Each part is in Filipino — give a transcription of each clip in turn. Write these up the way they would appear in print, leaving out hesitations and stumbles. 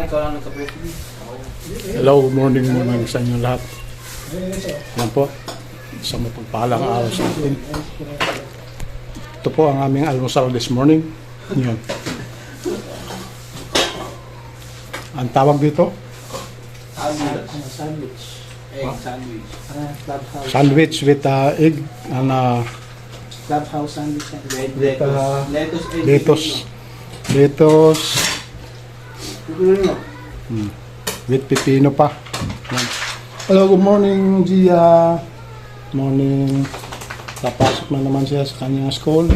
ikaw lang nagka-press. Hello, good morning sa inyo lahat. Yan po, isang mapagpahalang araw sa atin. Ito po ang aming almusal this morning. Yan. Ang tawag dito? Sandwich. Egg sandwich. Clubhouse. Sandwich with egg and Clubhouse sandwich. lettuce with pipino pa. Yan. Hello, good morning, Gia. Morning. Papasok na naman siya sa kanyang school.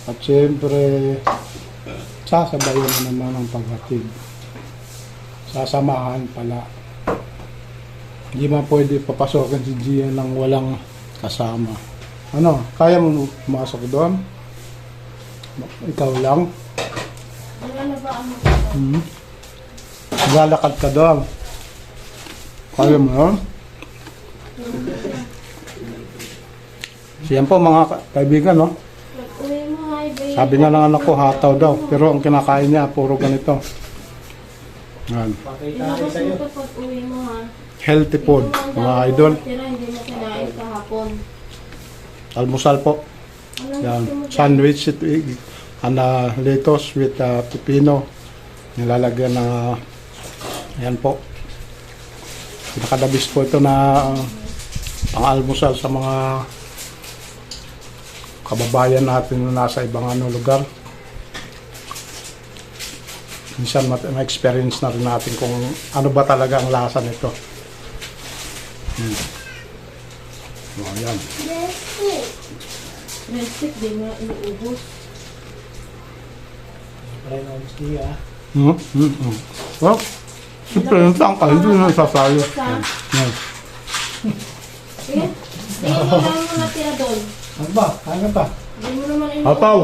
At syempre, sasabayan na naman ang paghatid. Sasamahan pala. Hindi man pwede papasokin si Gia nang walang kasama. Ano, kaya mo pumasok doon? Ikaw lang? Lalakad ka doon. Kaya mo yun? Siyan po mga kaibigan, no? Sabi na lang anak ko, hataw daw. Pero ang kinakain niya, puro ganito. Yan. Ilabas mo ito pag uwi mo ha. Healthy food, mga idol. Hindi na kinain kahapon. Almusal po. Yan. Sandwich and lettuce with pipino. Nilalagyan na yan po. Nakadabis po ito na ang almusal sa mga kababayan natin na nasa ibang lugar. Minsan ma-experience na rin natin kung ano ba talaga ang lasa nito. Oh, yan. Restik, di mo inuubos. Well, siyempre yung tangka, hindi na sasayo. Yan. Eh, hindi mo lang natira doon. Ano ba? Ano ba? Hindi mo naman inuubos. Hataw!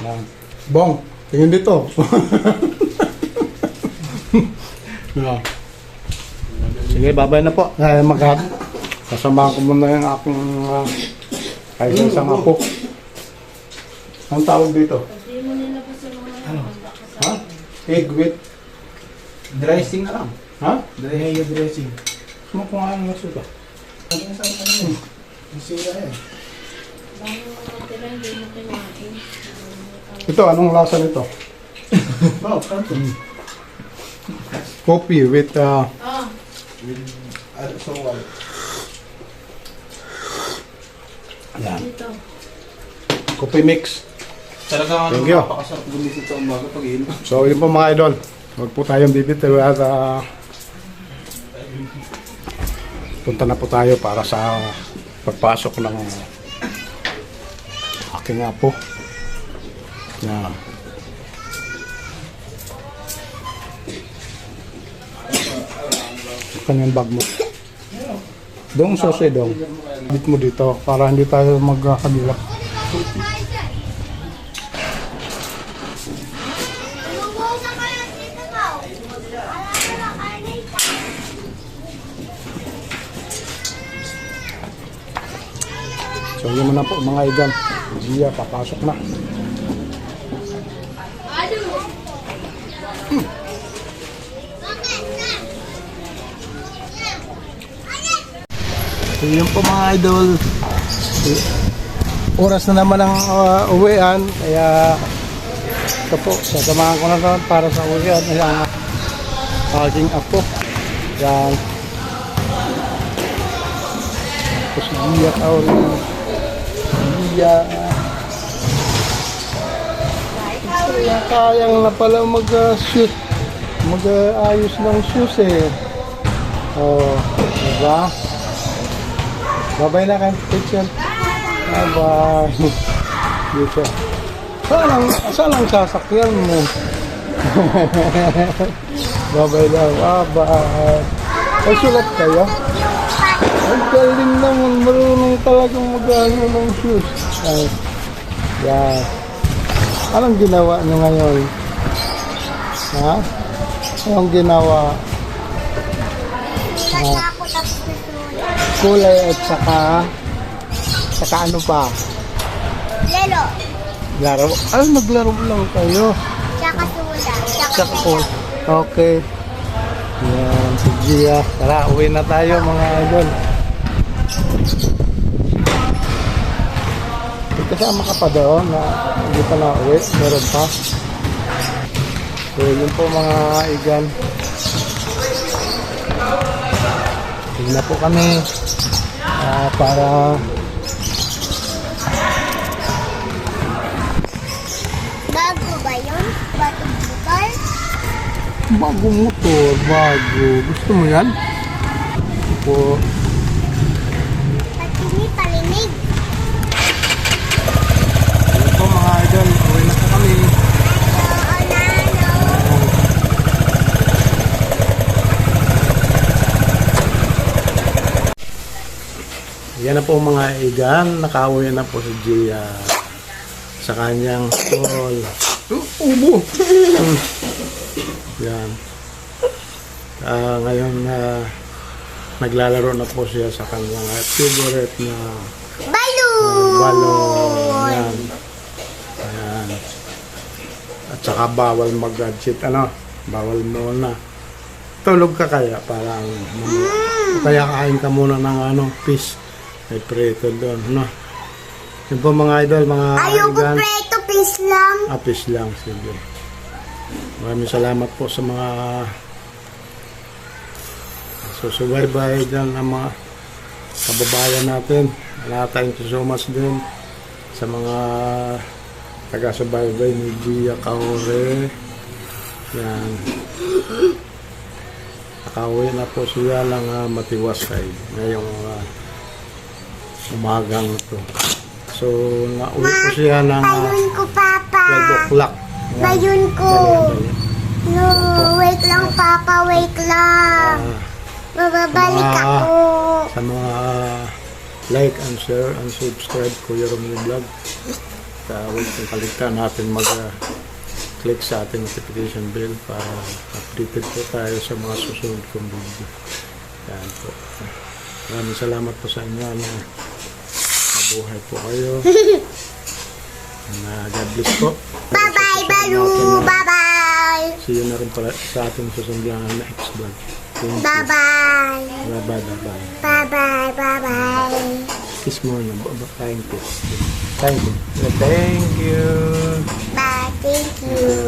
Yan. Bong, tingin dito. Yan. Sige, babay na po. Kasamahan ko muna yung aking kahit isang apo. Ang tawag dito? Hindi mo nilabas yung mga Ha? Egg with? Dressing na lang. Ha? Mayo dressing. Ano kung ano na suga? Sila yan. Dahil mo natira, hindi mo kinain. Ito, anong lasa nito? Oh, kanto. Coffee with So what? yan. Dito. Coffee mix. Talaga Thank you. napakasarap gumising sa umaga pag iinom. So, yun po mga idol. Huwag po tayong bibitaw at punta na po tayo para sa pagpasok ng aking apo. Yan. Kanyang bag mo. Dong sose dong. Bit mo dito para hindi tayo magkakagila. So yun na po mga igan. Gia, papasok na. So yun po mga idol. Oras na naman ang uwian. Kaya ito po, sasamahan ko na naman para sa uwian. Ayan ang aking apo. Yan. Tapos Gia Tauri. Gia. Kaya kayang na pala mag-shoot. Mag-ayos ng shoes eh. Oh, diba? Babay na kayo, teacher. Bye-bye. Dito. Saan ang sasakyan mo? Babay na. Bye-bye. Ay, sulat kayo? Ay, galing naman. Marunong talagang mag-ano ng shoes. Ay, yan. Anong ginawa nyo ngayon? Ha? Anong ginawa? Ako tapos na Kulay at saka ano pa? Lelo. Laro? Ay, naglaro lang kayo. Tsaka sula. Tsaka Tsaka po. Okay. Yan, si Gia. Tara, uwi na tayo mga idol. May kasama ka pa doon na hindi pa na uwi. Meron pa. So, yun po mga igan. Hindi na po kami para Bago ba yun? Bago motor? bagong motor, bago. Gusto mo yan? Po. At hindi palinig. Yun po mga idol. Uwi na po kami. Yan na po mga igan. Nakauwi na po si Gia sa kanyang school. Ubo! Yan. Ngayon naglalaro na po siya sa kanyang favorite na balon. Yan. Ayan. At saka bawal mag-gadget. Bawal muna. Tulog ka kaya parang kaya kain ka muna ng fish. May prito doon, no? Yun po mga idol, mga Ayoko igan. preto, please lang. Fish lang, sige. Maraming salamat po sa mga susubaybay dyan ng mga kababayan natin. Thank you so much din sa mga taga-subaybay ni Gia Kaure. Yan. Nakauwi na po siya lang Matiwasay ngayong umagang ito. So, nauwi po siya ng Ayun ko, Papa. 12 o'clock. Ayun ko. No, wait lang, Papa. Wait lang. Mababalik Mga- ako. Sa mga like and share and subscribe Kuya Romeo Vlog. Huwag kong kaligtaan natin mag-click sa ating notification bell para updated po tayo sa mga susunod kong video. Yan po. Maraming salamat po sa inyo na mabuhay po kayo. God bless po. Bye-bye, Balu. Bye-bye. See you na rin pala sa ating susunod na next vlog. Thank you. Bye-bye. Bye-bye. Bye-bye. Bye-bye. Bye-bye. Kiss mo na. Thank you. Thank you. Thank you. Bye. Thank you.